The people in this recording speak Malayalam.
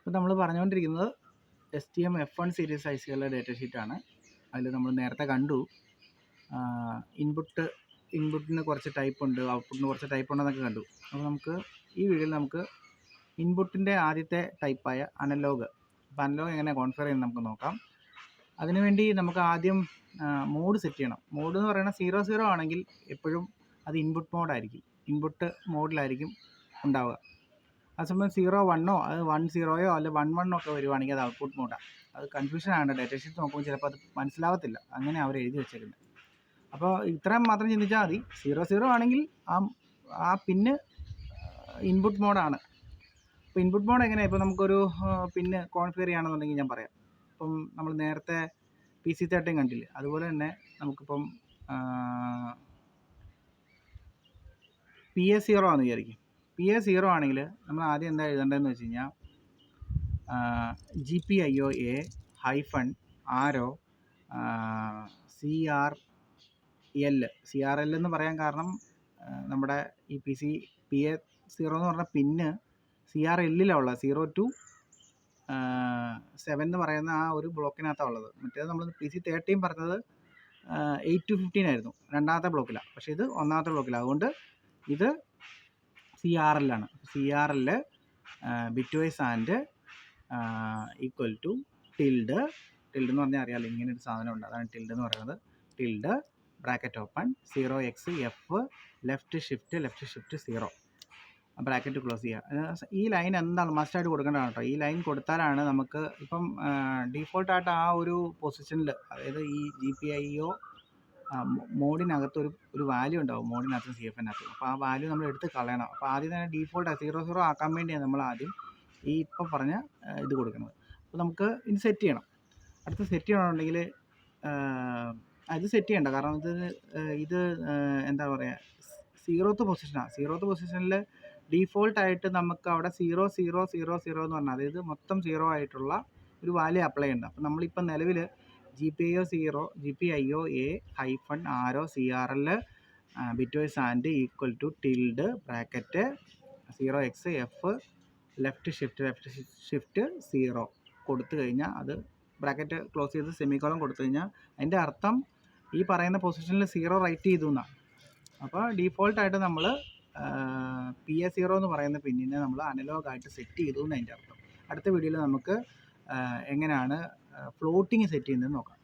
ഇപ്പോൾ നമ്മൾ പറഞ്ഞുകൊണ്ടിരിക്കുന്നത് STM F1 സീരീസ് ICകളുടെ ഡേറ്റ ഷീറ്റാണ്. അതിൽ നമ്മൾ നേരത്തെ കണ്ടു ഇൻപുട്ടിന് കുറച്ച് ടൈപ്പ് ഉണ്ട്, ഔട്ട്പുട്ടിന് കുറച്ച് ടൈപ്പ് ഉണ്ടെന്നൊക്കെ കണ്ടു. അപ്പോൾ നമുക്ക് ഈ വീഡിയോയിൽ നമുക്ക് ഇൻപുട്ടിൻ്റെ ആദ്യത്തെ ടൈപ്പായ അനലോഗ്, അപ്പോൾ അനലോഗ് എങ്ങനെ കോൺഫിഗർ ചെയ്യുന്നത് നമുക്ക് നോക്കാം. അതിനുവേണ്ടി നമുക്ക് ആദ്യം മോഡ് സെറ്റ് ചെയ്യണം. മോഡ് എന്ന് പറയുന്നത് 00 ആണെങ്കിൽ എപ്പോഴും അത് ഇൻപുട്ട് മോഡായിരിക്കും, ഇൻപുട്ട് മോഡിലായിരിക്കും ഉണ്ടാവുക. അതേസമയം 01 അത് 10 അല്ല 11 ഒക്കെ വരുവാണെങ്കിൽ അത് ഔട്ട്പുട്ട് മോഡാണ്. അത് കൺഫ്യൂഷനാണ്, ഡേറ്റ ഷീറ്റ് നോക്കുമ്പോൾ ചിലപ്പോൾ അത് മനസ്സിലാവത്തില്ല, അങ്ങനെ അവർ എഴുതി വെച്ചേക്കുന്നത്. അപ്പോൾ ഇത്രയും മാത്രം ചിന്തിച്ചാൽ മതി. 00 ആണെങ്കിൽ ആ പിന്ന് ഇൻപുട്ട് മോഡാണ്. അപ്പോൾ ഇൻപുട്ട് മോഡ് എങ്ങനെയാണ്, ഇപ്പോൾ നമുക്കൊരു പിന്ന് കോൺഫിഗർ ചെയ്യുകയാണെന്നുണ്ടെങ്കിൽ ഞാൻ പറയാം. ഇപ്പം നമ്മൾ നേരത്തെ PC13 കണ്ടില്ലേ, അതുപോലെ തന്നെ നമുക്കിപ്പം PA0 ആണെന്ന് വിചാരിക്കും. PA0 ആണെങ്കിൽ നമ്മൾ ആദ്യം എന്താ എഴുതേണ്ടതെന്ന് വെച്ച് കഴിഞ്ഞാൽ GPIO-A -RO CRL എന്ന് പറയാൻ കാരണം നമ്മുടെ ഈ PA0 എന്ന് പറഞ്ഞ പിന്ന് CRL-ലാണ് 0 to 7 എന്ന് പറയുന്ന ആ ഒരു ബ്ലോക്കിനകത്താണ് ഉള്ളത്. മറ്റേത് നമ്മൾ PC13 പറഞ്ഞത് 8 to 15 ആയിരുന്നു, രണ്ടാമത്തെ ബ്ലോക്കിലാണ്. പക്ഷേ ഇത് ഒന്നാമത്തെ ബ്ലോക്കിലാണ്. അതുകൊണ്ട് ഇത് CRL-ആണ്. CRL bitwise and equal to tilde എന്ന് പറഞ്ഞാൽ അറിയാമല്ലോ, ഇങ്ങനെ ഒരു സാധനം ഉണ്ട്, അതാണ് ടിൽഡ് എന്ന് പറയുന്നത്. Tilde bracket open 0xF left shift 0 bracket close ചെയ്യുക. ഈ ലൈൻ എന്താണ് മസ്റ്റായിട്ട് കൊടുക്കേണ്ടതാണ് കേട്ടോ. ഈ ലൈൻ കൊടുത്താലാണ് നമുക്ക് ഇപ്പം ഡീഫോൾട്ടായിട്ട് ആ ഒരു പൊസിഷനിൽ, അതായത് ഈ GPIO മോഡിനകത്ത് ഒരു വാല്യൂ ഉണ്ടാവും, മോഡിനകത്ത് CFനകത്ത്. അപ്പോൾ ആ വാല്യൂ നമ്മൾ എടുത്ത് കളയണം. അപ്പോൾ ആദ്യം തന്നെ ഡീഫോൾട്ട് 00 ആക്കാൻ വേണ്ടിയാണ് നമ്മൾ ആദ്യം ഈ ഇപ്പം പറഞ്ഞ ഇത് കൊടുക്കുന്നത്. അപ്പോൾ നമുക്ക് ഇത് സെറ്റ് ചെയ്യണം. അടുത്ത് സെറ്റ് ചെയ്യണമെന്നുണ്ടെങ്കിൽ ഇത് സെറ്റ് ചെയ്യണ്ട, കാരണം ഇത് എന്താ പറയുക, 0th പൊസിഷനാണ്. 0th പൊസിഷനിൽ ഡീഫോൾട്ടായിട്ട് നമുക്ക് അവിടെ 0000 എന്ന് പറഞ്ഞാൽ, അതായത് മൊത്തം 0 ആയിട്ടുള്ള ഒരു വാല്യൂ അപ്ലൈ ചെയ്യണം. അപ്പോൾ നമ്മളിപ്പോൾ നിലവിൽ GPIO-A -RO CRL bitwise and equal to tilde bracket 0xF left shift 0 കൊടുത്തു കഴിഞ്ഞാൽ, അത് ബ്രാക്കറ്റ് ക്ലോസ് ചെയ്ത് സെമിക്കോളൻ കൊടുത്തു കഴിഞ്ഞാൽ അതിൻ്റെ അർത്ഥം ഈ പറയുന്ന പൊസിഷനിൽ 0 റൈറ്റ് ചെയ്തു എന്നാണ്. അപ്പോൾ ഡീഫോൾട്ടായിട്ട് നമ്മൾ PA0 എന്ന് പറയുന്ന പിന്നിനെ നമ്മൾ അനലോഗായിട്ട് സെറ്റ് ചെയ്തു എന്ന് അതിൻ്റെ അർത്ഥം. അടുത്ത വീഡിയോയിൽ നമുക്ക് എങ്ങനെയാണ് ഫ്ലോട്ടിങ് സെറ്റ് ചെയ്യുന്നതെന്ന് നോക്കാം.